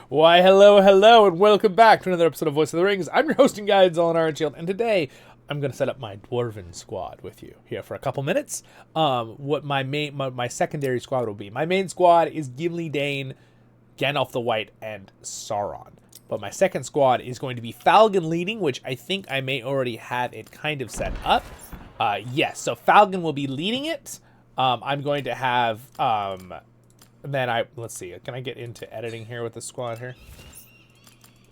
Why, hello, hello, and welcome back to another episode of Voice of the Rings. I'm your hosting guide, Zollin Ironshield, and today I'm going to set up my Dwarven squad with you here for a couple minutes. What my secondary squad will be. My main squad is Gimli Dane, Gandalf the White, and Sauron. But my second squad is going to be Falcon leading, which I think I may already have it kind of set up. Yes, so Falcon will be leading it. I'm going to have... let's see, can I get into editing here with the squad here?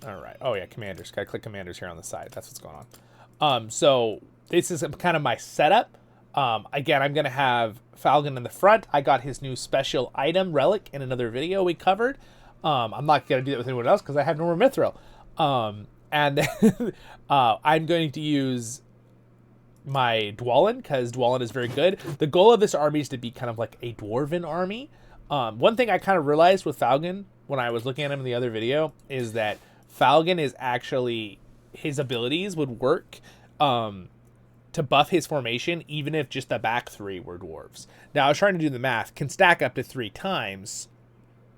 All right. Oh yeah, commanders. Gotta click commanders here on the side. That's what's going on. So this is kind of my setup. Again, I'm gonna have Falcon in the front. I got his new special item relic in another video we covered. I'm not gonna do that with anyone else because I have no more mithril. And then I'm going to use my Dwalin because Dwalin is very good. The goal of this army is to be kind of like a Dwarven army. One thing I kind of realized with Falcon when I was looking at him in the other video is that Falcon is actually, his abilities would work to buff his formation even if just the back three were dwarves. Now I was trying to do the math, can stack up to 3 times,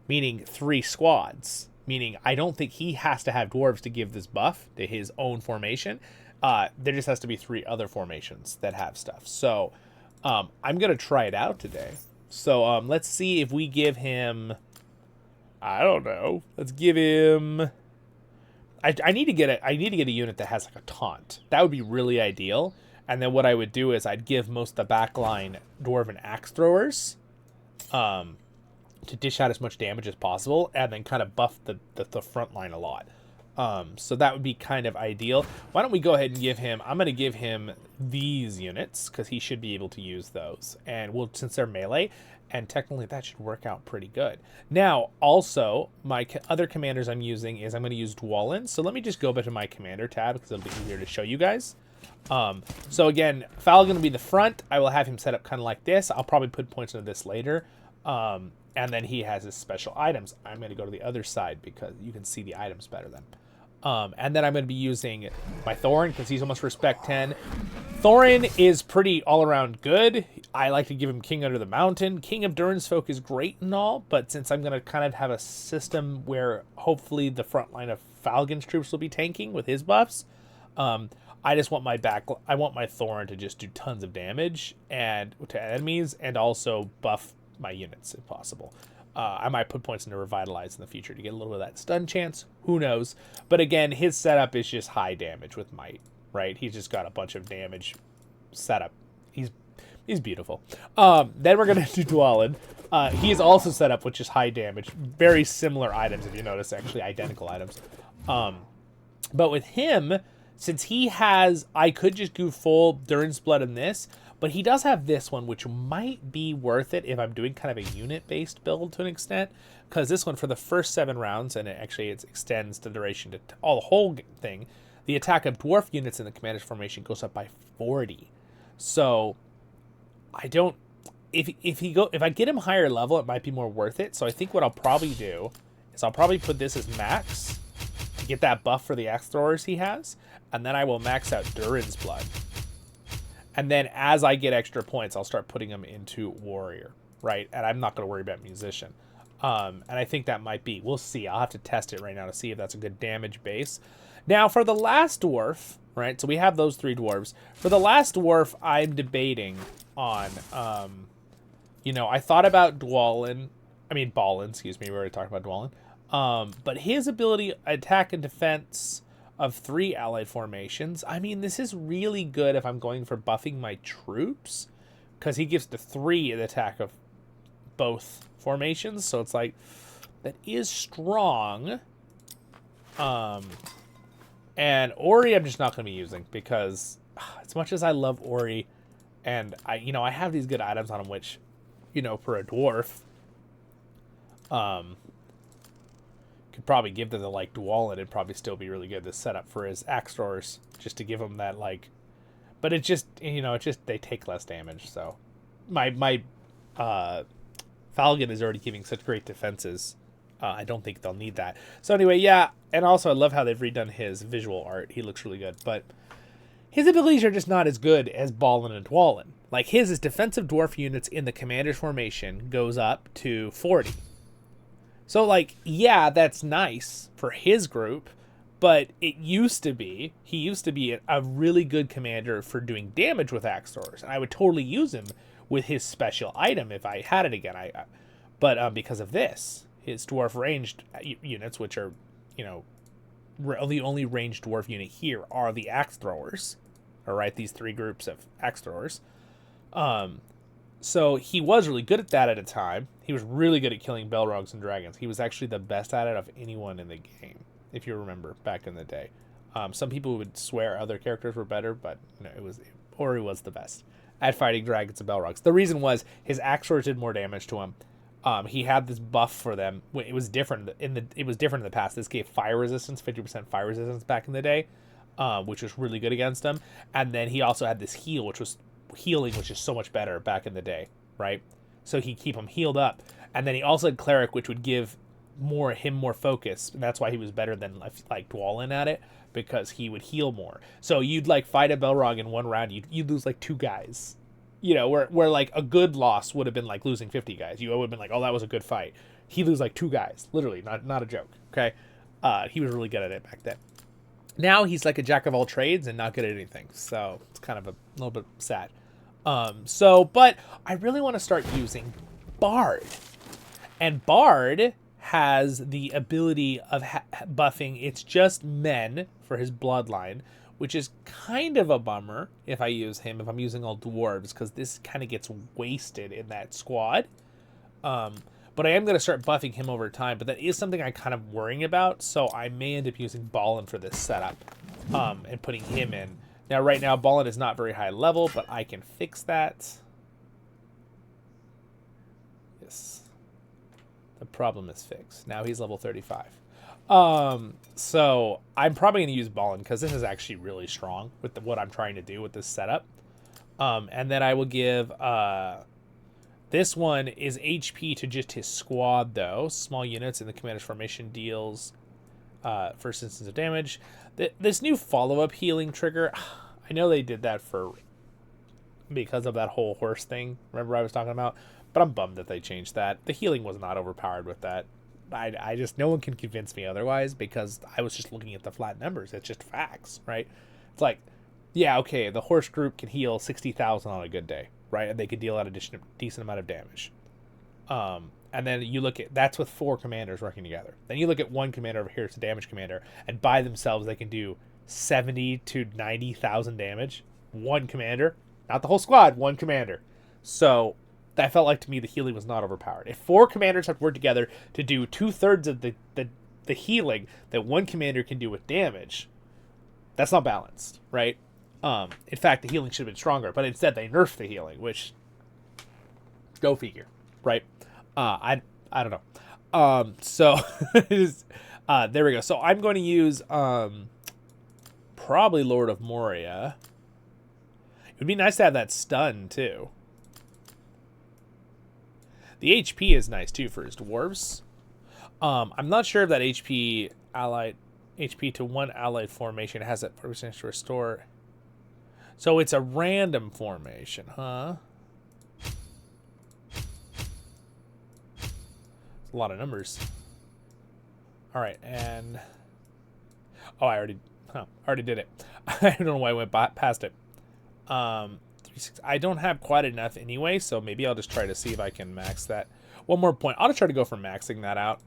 meaning 3 squads, meaning I don't think he has to have dwarves to give this buff to his own formation. There just has to be 3 other formations that have stuff. So I'm going to try it out today. So let's see if we give him, I don't know. Let's give him. I need to get a unit that has like a taunt. That would be really ideal. And then what I would do is I'd give most of the backline Dwarven Axe Throwers, to dish out as much damage as possible, and then kind of buff the front line a lot. So that would be kind of ideal. Why don't we go ahead and give him, I'm going to give him these units because he should be able to use those. And we'll, since they're melee, and technically that should work out pretty good. Now, also, my other commanders I'm using is I'm going to use Dwalin. So let me just go back to my commander tab because it'll be easier to show you guys. So again, Falcon will be the front. I will have him set up kind of like this. I'll probably put points into this later. And then he has his special items. I'm going to go to the other side because you can see the items better then. And then I'm going to be using my Thorin because he's almost respect 10. Thorin is pretty all-around good. I like to give him King Under the Mountain. King of Durin's Folk is great and all, but since I'm going to kind of have a system where hopefully the front line of Falcon's troops will be tanking with his buffs, I just want my Thorin to just do tons of damage and to enemies and also buff my units if possible. I might put points into Revitalize in the future to get a little bit of that stun chance. Who knows? But again, his setup is just high damage with Might, right? He's just got a bunch of damage setup. He's beautiful. Then we're going to do Dwalin. He is also set up with just high damage. Very similar items, if you notice, actually identical items. But with him, since he has, I could just go full Durin's Blood in this, but he does have this one, which might be worth it if I'm doing kind of a unit-based build to an extent. Because this one, for the first 7 rounds, and it extends the duration to all the whole thing, the attack of dwarf units in the commander's formation goes up by 40. So, I don't... If I get him higher level, it might be more worth it. So I think what I'll probably do is I'll probably put this as max to get that buff for the axe throwers he has. And then I will max out Durin's Blood. And then as I get extra points, I'll start putting them into Warrior, right? And I'm not going to worry about Musician. And I think that might be. We'll see. I'll have to test it right now to see if that's a good damage base. Now, for the last dwarf, right? So we have those 3 dwarves. For the last dwarf, I'm debating on, I thought about Balin, excuse me. We already talked about Dwalin. But his ability, attack and defense of 3 allied formations. I mean, this is really good if I'm going for buffing my troops, because he gives the 3 the attack of both formations. So it's like, that is strong. And Ori I'm just not going to be using because as much as I love Ori, and I have these good items on him, which, for a dwarf, could probably give them the Dwalin and probably still be really good. This setup for his axe throwers, just to give him that but it just they take less damage. So my Falcon is already giving such great defenses. I don't think they'll need that. So anyway, yeah, and also I love how they've redone his visual art. He looks really good, but his abilities are just not as good as Balin and Dwalin. His defensive dwarf units in the commander's formation goes up to 40. So, like, yeah, that's nice for his group, but he used to be a really good commander for doing damage with axe throwers, and I would totally use him with his special item if I had it again. But because of this, his dwarf ranged units, which are, you know, the only ranged dwarf unit here are the axe throwers. All right, these three groups of axe throwers. So he was really good at that at a time. He was really good at killing Balrogs and dragons. He was actually the best at it of anyone in the game, if you remember back in the day. Some people would swear other characters were better, but no, he was the best at fighting dragons and Balrogs. The reason was his axe swords did more damage to him. He had this buff for them. It was different in the past. This gave fire resistance, 50% fire resistance back in the day, which was really good against him. And then he also had this heal, which was healing, which is so much better back in the day, right? So he'd keep him healed up. And then he also had cleric, which would give him more focus, and that's why he was better than like Zollin at it, because he would heal more. So you'd like fight a Balrog in one round, you'd lose like 2 guys. You know, where like a good loss would have been like losing 50 guys. You would have been like, oh, that was a good fight. He'd lose like 2 guys, literally, not a joke. Okay, he was really good at it back then. Now he's like a jack of all trades and not good at anything. So it's kind of a little bit sad. But I really want to start using Bard, and Bard has the ability of buffing It's Just Men for his bloodline, which is kind of a bummer if I use him, if I'm using all dwarves, because this kind of gets wasted in that squad. But I am going to start buffing him over time, but that is something I'm kind of worrying about, so I may end up using Ballin for this setup, and putting him in. Now, right now, Ballin is not very high level, but I can fix that. Yes. The problem is fixed. Now he's level 35. So I'm probably going to use Ballin because this is actually really strong with what I'm trying to do with this setup. And then I will give, this one is HP to just his squad, though. Small units in the commander's formation deals first instance of damage. This new follow-up healing trigger, I know they did that because of that whole horse thing. Remember I was talking about? But I'm bummed that they changed that. The healing was not overpowered with that. I just, no one can convince me otherwise, because I was just looking at the flat numbers. It's just facts, right? It's like, yeah, okay, the horse group can heal 60,000 on a good day, right? And they can deal out a decent amount of damage. And then you look at, that's with 4 commanders working together. Then you look at one commander over here, it's a damage commander, and by themselves they can do 70 to 90,000 damage. One commander, not the whole squad, one commander. So that felt like, to me, the healing was not overpowered. If 4 commanders have to work together to do 2/3 of the healing that one commander can do with damage, that's not balanced, right? In fact, the healing should have been stronger, but instead they nerfed the healing, which, go figure, right? I don't know. So there we go. So I'm going to use probably Lord of Moria. It would be nice to have that stun too. The HP is nice too for his dwarves. I'm not sure if that HP to one allied formation has that percentage to restore. So it's a random formation, huh? A lot of numbers. All right, and oh, I already did it. I don't know why I went past it. I don't have quite enough anyway, so maybe I'll just try to see if I can max that. One more point. I'll just try to go for maxing that out.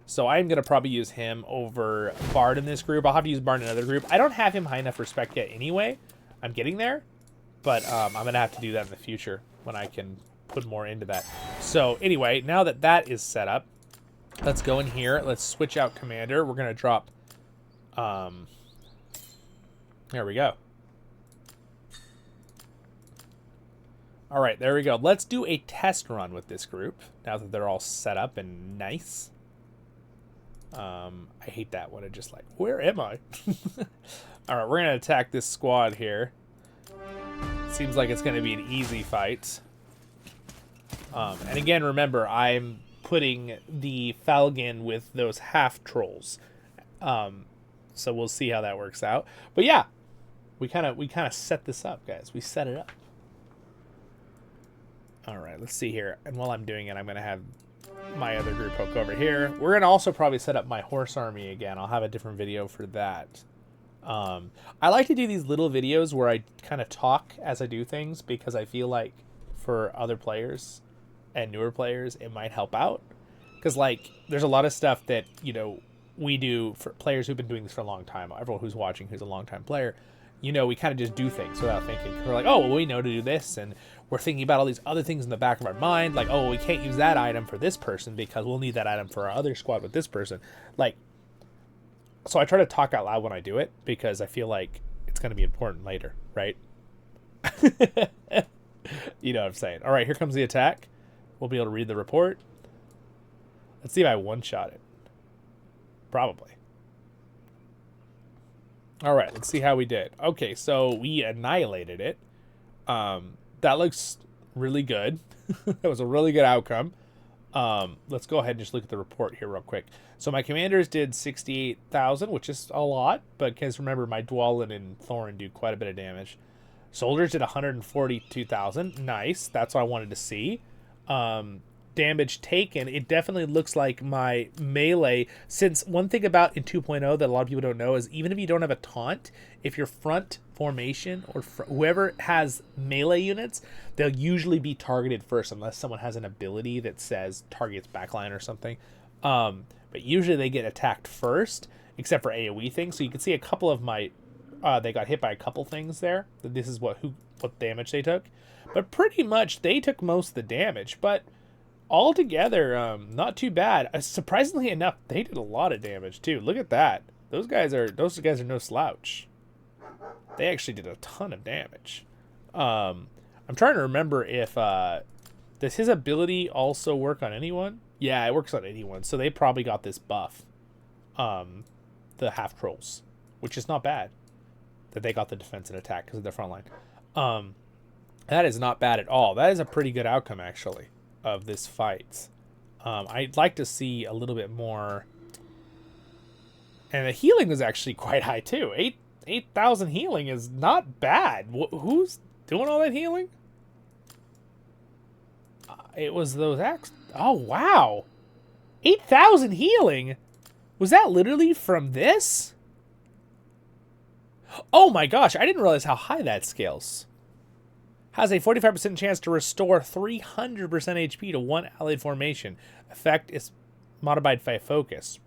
So I'm going to probably use him over Bard in this group. I'll have to use Bard in another group. I don't have him high enough for spec yet anyway. I'm getting there, but I'm going to have to do that in the future when I can put more into that. So anyway, now that that is set up, let's go in here. Let's switch out commander. We're going to drop... there we go. All right, there we go. Let's do a test run with this group now that they're all set up and nice. I hate that when it just like, where am I? All right, we're going to attack this squad here. Seems like it's going to be an easy fight. And again, remember, I'm putting the Falcon with those half trolls. So we'll see how that works out. But yeah, we kind of set this up, guys. We set it up. All right, let's see here. And while I'm doing it, I'm going to have my other group hook over here. We're going to also probably set up my horse army again. I'll have a different video for that. I like to do these little videos where I kind of talk as I do things because I feel like for other players and newer players, it might help out. Because, like, there's a lot of stuff that, you know, we do for players who've been doing this for a long time. Everyone who's watching who's a long-time player, you know, we kind of just do things without thinking. We're like, oh, well, we know to do this, and we're thinking about all these other things in the back of our mind. Like, oh, we can't use that item for this person because we'll need that item for our other squad with this person. Like, so I try to talk out loud when I do it because I feel like it's going to be important later, right? You know what I'm saying. All right, here comes the attack. We'll be able to read the report. Let's see if I one-shot it. Probably. All right, let's see how we did. Okay, so we annihilated it. That looks really good. That was a really good outcome. Let's go ahead and just look at the report here real quick. So my commanders did 68,000, which is a lot, but because remember, my Dwalin and Thorin do quite a bit of damage. Soldiers did 142,000. Nice. That's what I wanted to see. Damage taken, it definitely looks like my melee, since one thing about in 2.0 that a lot of people don't know is even if you don't have a taunt, if your front formation or whoever has melee units, they'll usually be targeted first unless someone has an ability that says targets backline or something. But usually they get attacked first, except for AoE things. So you can see a couple of my they got hit by a couple things there. This is what damage they took, but pretty much they took most of the damage. But altogether, not too bad. Surprisingly enough, they did a lot of damage too. Look at that. Those guys are no slouch. They actually did a ton of damage. I'm trying to remember if does his ability also work on anyone? Yeah, it works on anyone. So they probably got this buff, the half trolls, which is not bad. That they got the defense and attack because of their front line. That is not bad at all. That is a pretty good outcome actually of this fight. I'd like to see a little bit more, and the healing was actually quite high too. 8,000 healing is not bad. Who's doing all that healing? It was those axe. Oh wow, 8,000 healing. Was that literally from this? Oh my gosh, I didn't realize how high that scales. Has a 45% chance to restore 300% HP to one allied formation. Effect is modified by focus.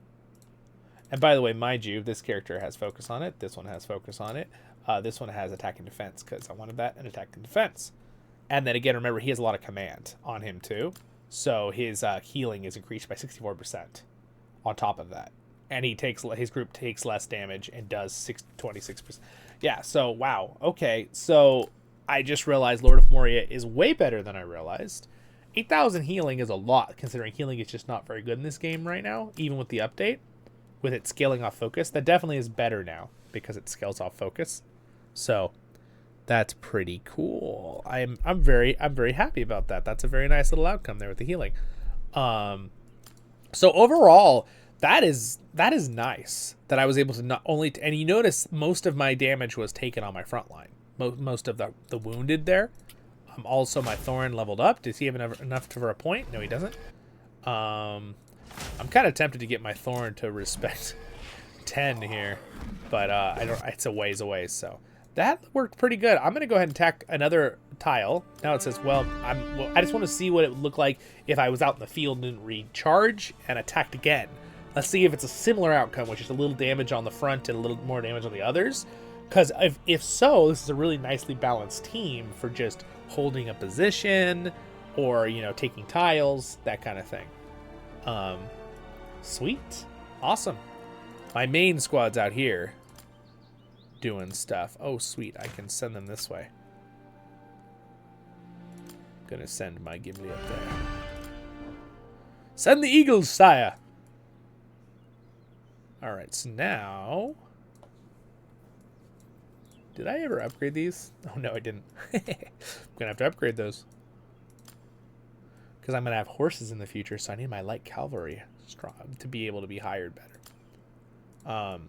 And by the way, mind you, this character has focus on it. This one has focus on it. This one has attack and defense because I wanted that and attack and defense. And then again, remember, he has a lot of command on him too. So his healing is increased by 64% on top of that. And his group takes less damage and does 26%. Yeah, so wow. Okay, so I just realized Lord of Moria is way better than I realized. 8,000 healing is a lot, considering healing is just not very good in this game right now, even with the update, with it scaling off focus. That definitely is better now because it scales off focus. So that's pretty cool. I'm very happy about that. That's a very nice little outcome there with the healing. So overall, that is nice that I was able to not only and you notice most of my damage was taken on my front line. Most of the wounded there. Also, my Thorin leveled up. Does he have enough for a point? No, he doesn't. I'm kind of tempted to get my Thorin to respect 10 here, but I don't. It's a ways away, so that worked pretty good. I'm gonna go ahead and tack another tile. Now it says, well, I just want to see what it would look like if I was out in the field and didn't recharge and attacked again. Let's see if it's a similar outcome, which is a little damage on the front and a little more damage on the others. Because if so, this is a really nicely balanced team for just holding a position or, you know, taking tiles, that kind of thing. Sweet. Awesome. My main squad's out here doing stuff. Oh, sweet. I can send them this way. Gonna send my Gimli up there. Send the eagles, sire. All right, so now... Did I ever upgrade these? Oh, no, I didn't. I'm going to have to upgrade those. Because I'm going to have horses in the future, so I need my light cavalry to be able to be hired better.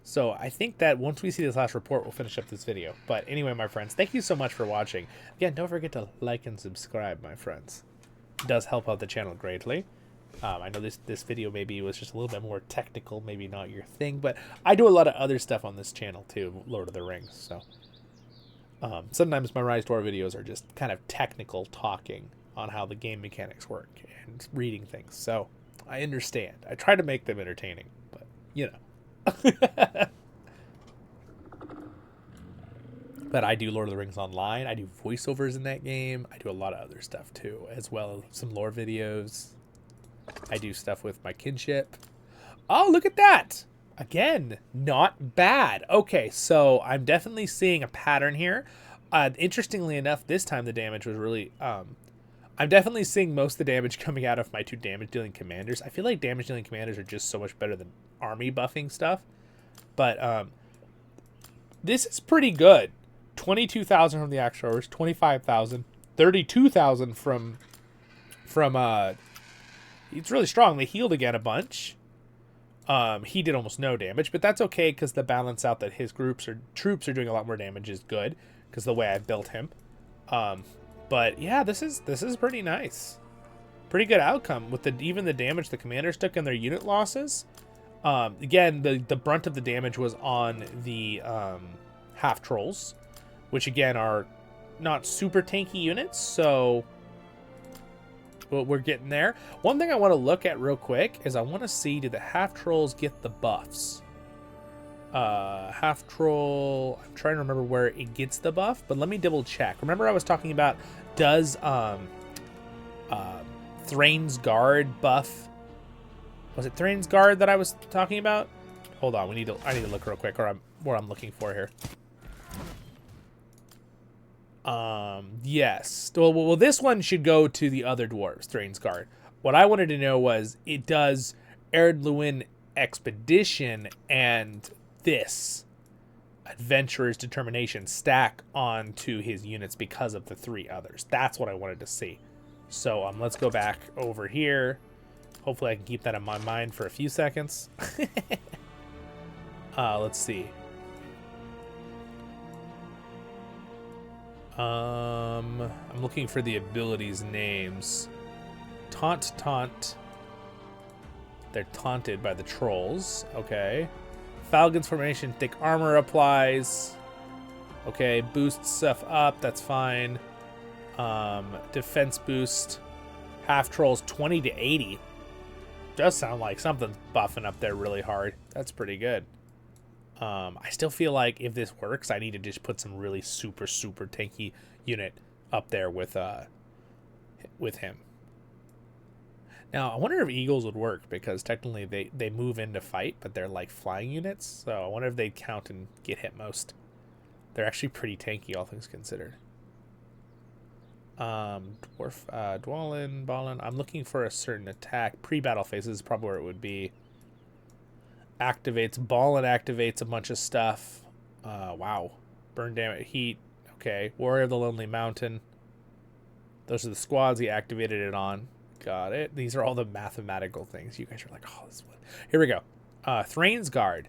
So I think that once we see this last report, we'll finish up this video. But anyway, my friends, thank you so much for watching. Again, don't forget to like and subscribe, my friends. It does help out the channel greatly. I know this video maybe was just a little bit more technical, maybe not your thing, but I do a lot of other stuff on this channel too, Lord of the Rings. So sometimes my RiseToWar videos are just kind of technical talking on how the game mechanics work and reading things. So I understand. I try to make them entertaining, but you know. But I do Lord of the Rings Online. I do voiceovers in that game. I do a lot of other stuff too, as well as some lore videos. I do stuff with my kinship. Oh, look at that. Again, not bad. Okay, so I'm definitely seeing a pattern here. Interestingly enough, this time the damage was really... I'm definitely seeing most of the damage coming out of my 2 damage-dealing commanders. I feel like damage-dealing commanders are just so much better than army buffing stuff. But this is pretty good. 22,000 from the axe throwers, 25,000, 32,000 from it's really strong. They healed again a bunch. He did almost no damage, but that's okay because the balance out that his troops are doing a lot more damage is good because the way I built him. But yeah, this is pretty nice. Pretty good outcome with even the damage the commanders took and their unit losses. Again, the brunt of the damage was on the half trolls, which again are not super tanky units, so we're getting there. One thing I want to look at real quick is I want to see, do the half trolls get the buffs? Half troll, I'm trying to remember where it gets the buff, but let me double check. Remember I was talking about, does Thrain's Guard buff? Was it Thrain's Guard that I was talking about? Hold on, I need to look real quick, or what I'm looking for here. Yes. Well, this one should go to the other dwarves, Thrain's Guard. What I wanted to know was, it does Erdluin Expedition and this Adventurer's Determination stack onto his units because of the 3 others. That's what I wanted to see. So let's go back over here. Hopefully I can keep that in my mind for a few seconds. Let's see. I'm looking for the abilities names. Taunt. They're taunted by the trolls. Okay. Falcon's formation, thick armor applies. Okay, boost stuff up, that's fine. Defense boost. Half trolls 20 to 80. Does sound like something's buffing up there really hard. That's pretty good. I still feel like if this works, I need to just put some really super tanky unit up there with him. Now, I wonder if eagles would work, because technically they move in to fight, but they're like flying units. So I wonder if they'd count and get hit most. They're actually pretty tanky, all things considered. Dwalin, Ballin. I'm looking for a certain attack. Pre-battle phases is probably where it would be. Activates. Ballin activates a bunch of stuff. Wow. Burn damage. Heat. Okay. Warrior of the Lonely Mountain. Those are the squads he activated it on. Got it. These are all the mathematical things. You guys are like, oh, this is what... Here we go. Thrain's Guard.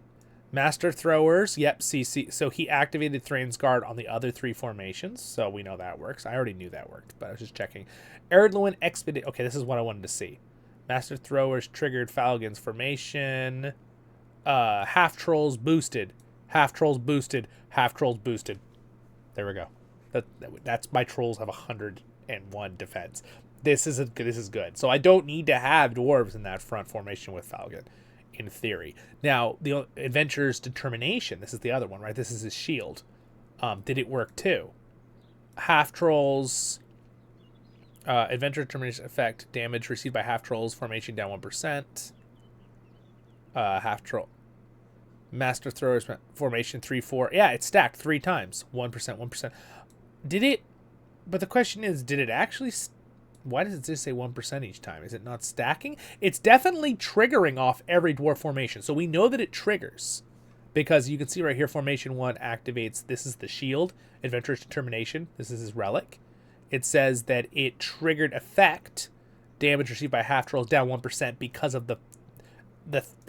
Master Throwers. Yep, CC. So he activated Thrain's Guard on the other 3 formations. So we know that works. I already knew that worked, but I was just checking. Erdluin Expedition. Okay, this is what I wanted to see. Master Throwers triggered Falcon's formation. Half Trolls boosted. Half Trolls boosted. Half Trolls boosted. There we go. That's my trolls have 101 defense. This is good. So I don't need to have dwarves in that front formation with Falcon, in theory. Now, the Adventurer's Determination, this is the other one, right? This is his shield. Did it work too? Half Trolls, Adventurer's Determination effect, damage received by half trolls, formation down 1%. Half troll. Master Throwers formation 3-4. Yeah, it stacked 3 times. 1%, 1%. Did it? But the question is, did it actually... Why does it just say 1% each time? Is it not stacking? It's definitely triggering off every dwarf formation. So we know that it triggers. Because you can see right here, formation 1 activates... This is the shield. Adventurer's Determination. This is his relic. It says that it triggered effect. Damage received by half trolls down 1% because of the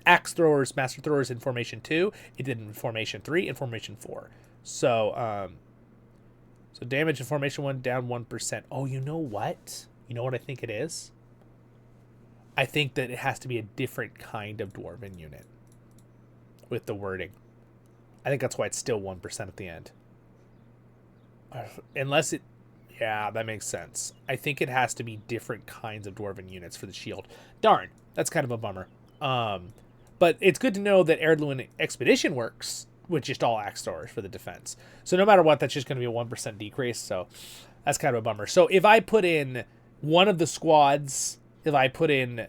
axe throwers, master throwers in formation 2. It did in formation 3 and formation 4. So damage in formation 1 down 1%. Oh, you know what? You know what I think it is? I think that it has to be a different kind of Dwarven unit with the wording. I think that's why it's still 1% at the end. Unless it... Yeah, that makes sense. I think it has to be different kinds of Dwarven units for the shield. Darn, that's kind of a bummer. But it's good to know that Erdluin Expedition works with just all axe throwers for the defense. So no matter what, that's just going to be a 1% decrease. So that's kind of a bummer. So if I put in one of the squads, if I put in,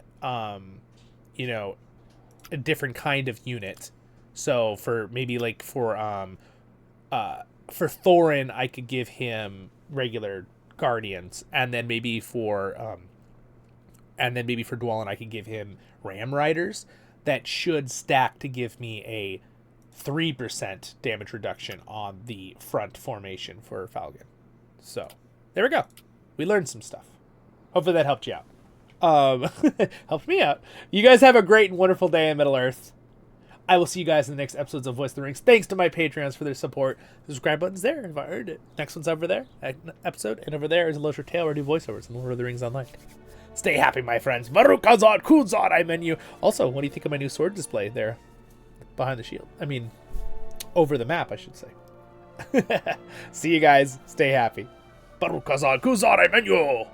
you know, a different kind of unit. So for maybe like for Thorin, I could give him regular guardians, and then maybe for Dwalin, I could give him ram riders. That should stack to give me a 3% damage reduction on the front formation for Falcon. So there we go. We learned some stuff. Hopefully that helped you out. Helped me out. You guys have a great and wonderful day in Middle Earth. I will see you guys in the next episodes of Voice of the Rings. Thanks to my Patreons for their support. The subscribe button's there if I earned it. Next one's over there, episode, and over there is a LOTR tale where I do voiceovers in Lord of the Rings Online. Stay happy, my friends. Varukazad, Kuzad, I menu. Also, what do you think of my new sword display there behind the shield? I mean, over the map, I should say. See you guys. Stay happy. Varukazad, Kuzad, I menu.